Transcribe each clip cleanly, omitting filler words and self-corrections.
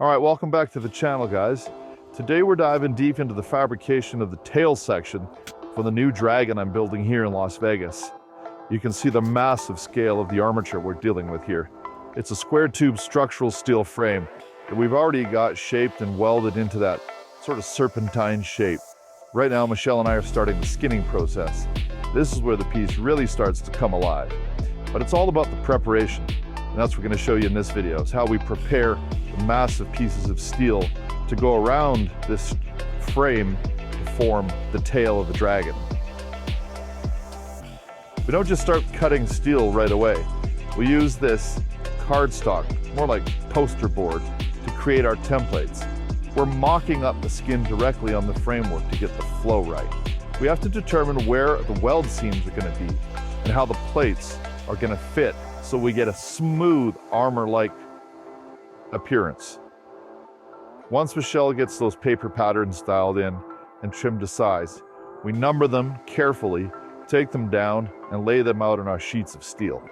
All right, welcome back to the channel, guys. Today we're diving deep into the fabrication of the tail section for the new Dragon I'm building here in Las Vegas. You can see the massive scale of the armature we're dealing with here. It's a square tube structural steel frame that we've already got shaped and welded into that sort of serpentine shape. Right now, Michelle and I are starting the skinning process. This is where the piece really starts to come alive. But it's all about the preparation, and that's what we're going to show you in this video, is how we prepare the massive pieces of steel to go around this frame to form the tail of the Dragon. We don't just start cutting steel right away. We use this cardstock, more like poster board, to create our templates. We're mocking up the skin directly on the framework to get the flow right. We have to determine where the weld seams are going to be and how the plates are going to fit so we get a smooth armor-like appearance. Once Michelle gets those paper patterns dialed in and trimmed to size, we number them carefully, take them down, and lay them out on our sheets of steel.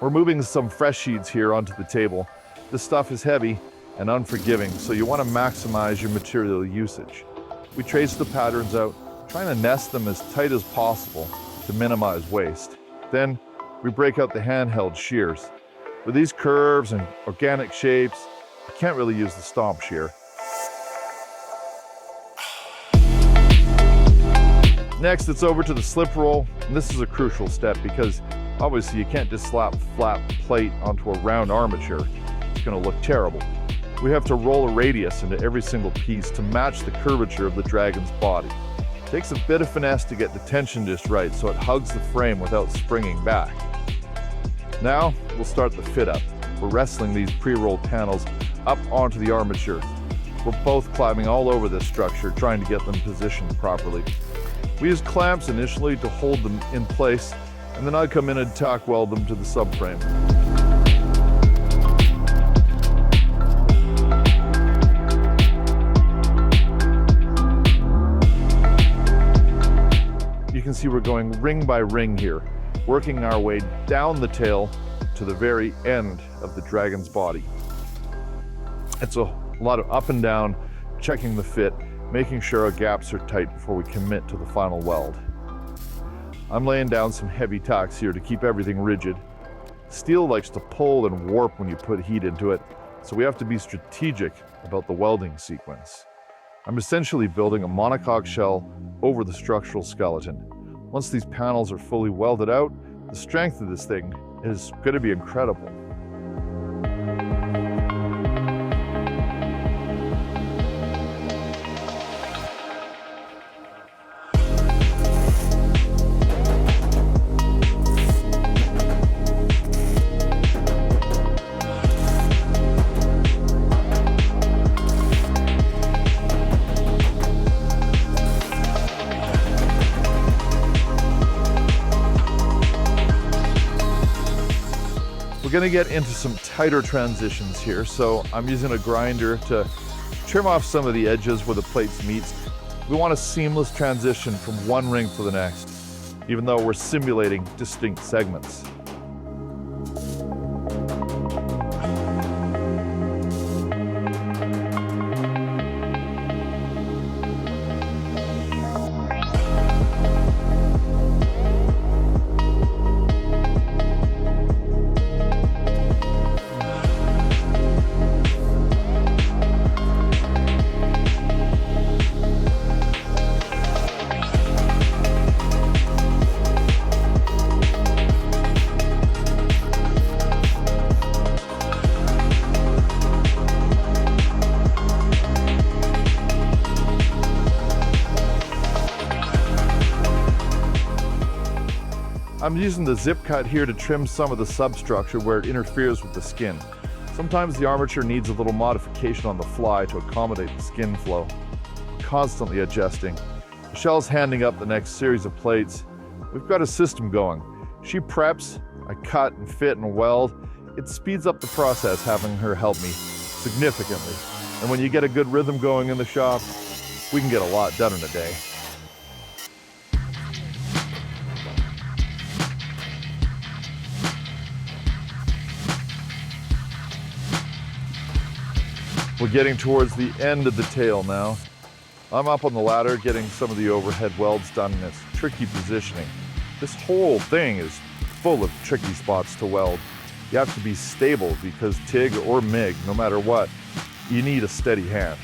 We're moving some fresh sheets here onto the table. This stuff is heavy and unforgiving, so you want to maximize your material usage. We trace the patterns out, trying to nest them as tight as possible to minimize waste. Then we break out the handheld shears. With these curves and organic shapes, you can't really use the stomp shear. Next, it's over to the slip roll, and this is a crucial step because obviously you can't just slap a flat plate onto a round armature. It's going to look terrible. We have to roll a radius into every single piece to match the curvature of the Dragon's body. It takes a bit of finesse to get the tension just right so it hugs the frame without springing back. Now, we'll start the fit up. We're wrestling these pre-rolled panels up onto the armature. We're both climbing all over this structure, trying to get them positioned properly. We use clamps initially to hold them in place, and then I come in and tack weld them to the subframe. You can see we're going ring by ring here, working our way down the tail to the very end of the Dragon's body. It's a lot of up and down, checking the fit, making sure our gaps are tight before we commit to the final weld. I'm laying down some heavy tacks here to keep everything rigid. Steel likes to pull and warp when you put heat into it, so we have to be strategic about the welding sequence. I'm essentially building a monocoque shell over the structural skeleton. Once these panels are fully welded out, the strength of this thing is going to be incredible. We're going to get into some tighter transitions here, so I'm using a grinder to trim off some of the edges where the plates meet. We want a seamless transition from one ring to the next, even though we're simulating distinct segments. I'm using the zip cut here to trim some of the substructure where it interferes with the skin. Sometimes the armature needs a little modification on the fly to accommodate the skin flow. We're constantly adjusting. Michelle's handing up the next series of plates. We've got a system going. She preps, I cut and fit and weld. It speeds up the process having her help me significantly. And when you get a good rhythm going in the shop, we can get a lot done in a day. We're getting towards the end of the tail now. I'm up on the ladder getting some of the overhead welds done, and it's tricky positioning. This whole thing is full of tricky spots to weld. You have to be stable because TIG or MIG, no matter what, you need a steady hand.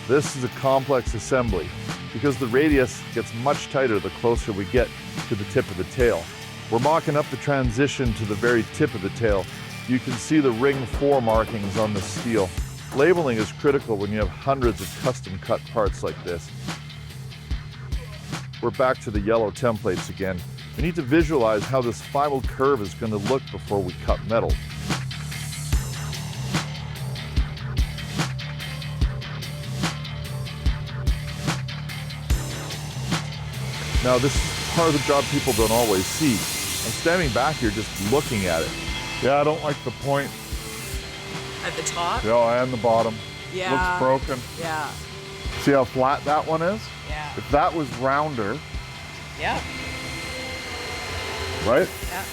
This is a complex assembly because the radius gets much tighter the closer we get to the tip of the tail. We're mocking up the transition to the very tip of the tail. You can see the ring 4 markings on the steel. Labeling is critical when you have hundreds of custom cut parts like this. We're back to the yellow templates again. We need to visualize how this final curve is going to look before we cut metal. Now this is part of the job people don't always see. I'm standing back here just looking at it. Yeah, I don't like the point. At the top? Yeah, and the bottom. Yeah. Looks broken. Yeah. See how flat that one is? Yeah. If that was rounder. Yeah. Right? Yeah.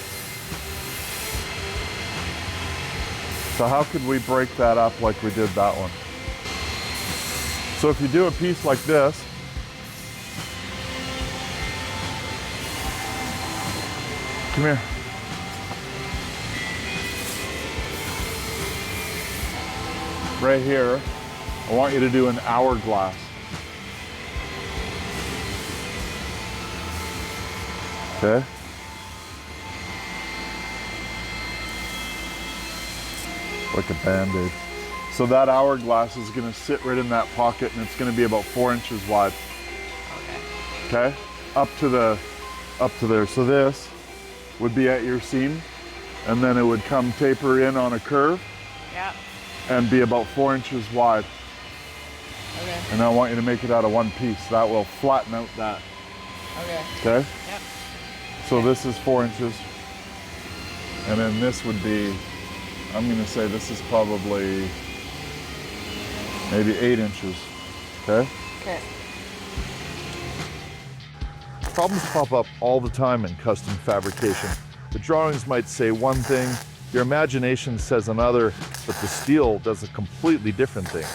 So how could we break that up like we did that one? So if you do a piece like this, come here. Right here, I want you to do an hourglass. Okay? Like a Band-Aid. So that hourglass is gonna sit right in that pocket and it's gonna be about 4 inches wide. Okay. Okay? Up to there. So this would be at your seam and then it would come taper in on a curve. Yeah. And be about 4 inches wide. Okay. And I want you to make it out of one piece. That will flatten out that. Okay. Okay? Yep. So this is 4 inches. And then this would be, I'm gonna say this is probably maybe 8 inches. Okay? Okay. Problems pop up all the time in custom fabrication. The drawings might say one thing, your imagination says another, but the steel does a completely different thing.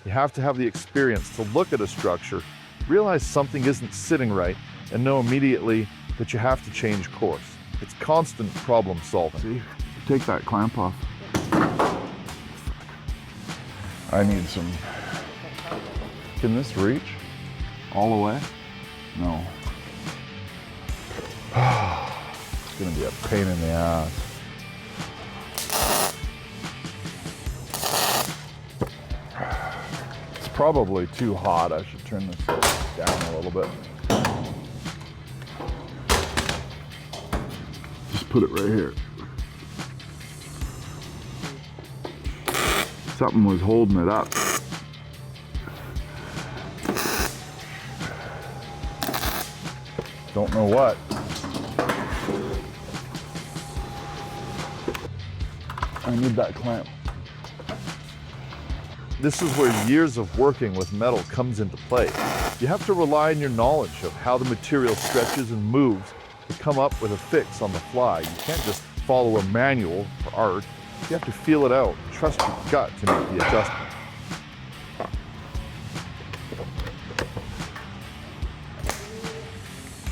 You have to have the experience to look at a structure, realize something isn't sitting right, and know immediately that you have to change course. It's constant problem solving. See, take that clamp off. I need some. Can this reach all the way? No. It's gonna be a pain in the ass. It's probably too hot. I should turn this down a little bit. Just put it right here. Something was holding it up. Don't know what. I need that clamp. This is where years of working with metal comes into play. You have to rely on your knowledge of how the material stretches and moves to come up with a fix on the fly. You can't just follow a manual for art. You have to feel it out, trust your gut to make the adjustment.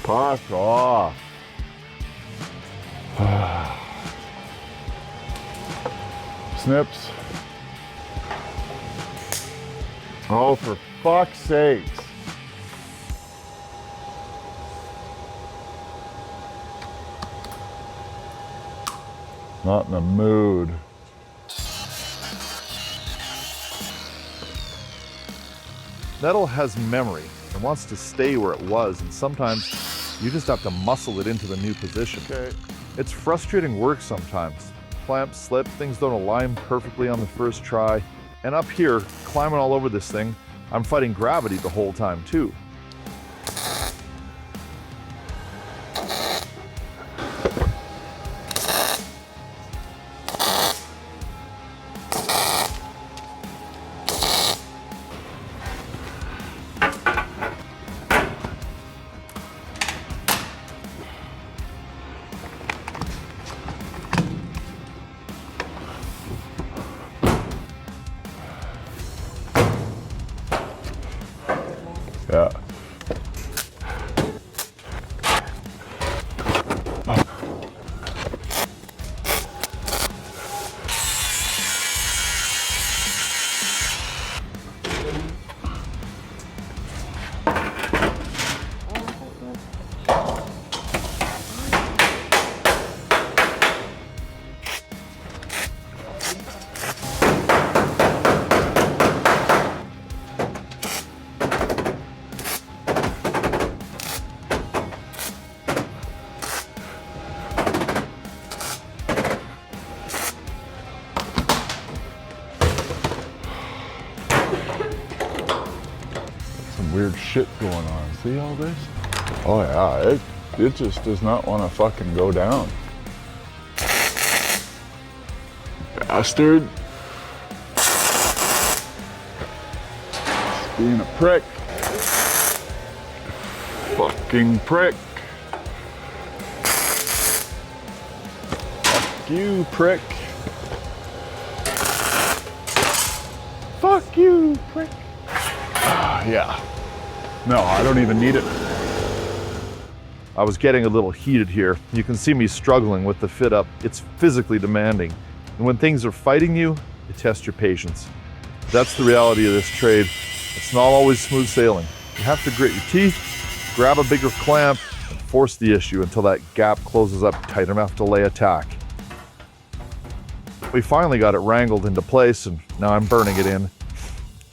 Fuck off. Snips. Oh, for fuck's sakes. Not in the mood. Metal has memory and wants to stay where it was, and sometimes you just have to muscle it into the new position. Okay. It's frustrating work sometimes. Clamps slip, things don't align perfectly on the first try. And up here, climbing all over this thing, I'm fighting gravity the whole time too. weird shit going on. See all this? Oh yeah, it just does not want to fucking go down. Bastard. Being a prick. Fucking prick. Fuck you, prick. Fuck you, prick. Yeah. No, I don't even need it. I was getting a little heated here. You can see me struggling with the fit up. It's physically demanding. And when things are fighting you, you test your patience. That's the reality of this trade. It's not always smooth sailing. You have to grit your teeth, grab a bigger clamp, and force the issue until that gap closes up tight enough to lay a tack. We finally got it wrangled into place, and now I'm burning it in.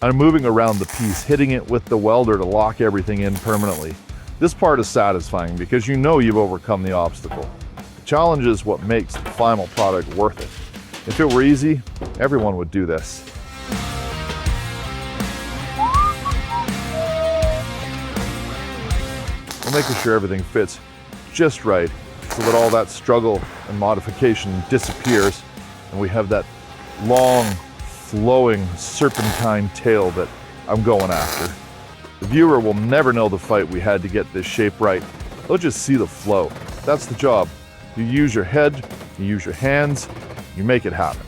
I'm moving around the piece, hitting it with the welder to lock everything in permanently. This part is satisfying because you know you've overcome the obstacle. The challenge is what makes the final product worth it. If it were easy, everyone would do this. We're making sure everything fits just right so that all that struggle and modification disappears and we have that long, flowing serpentine tail that I'm going after. The viewer will never know the fight we had to get this shape right. They'll just see the flow. That's the job. You use your head, you use your hands, you make it happen.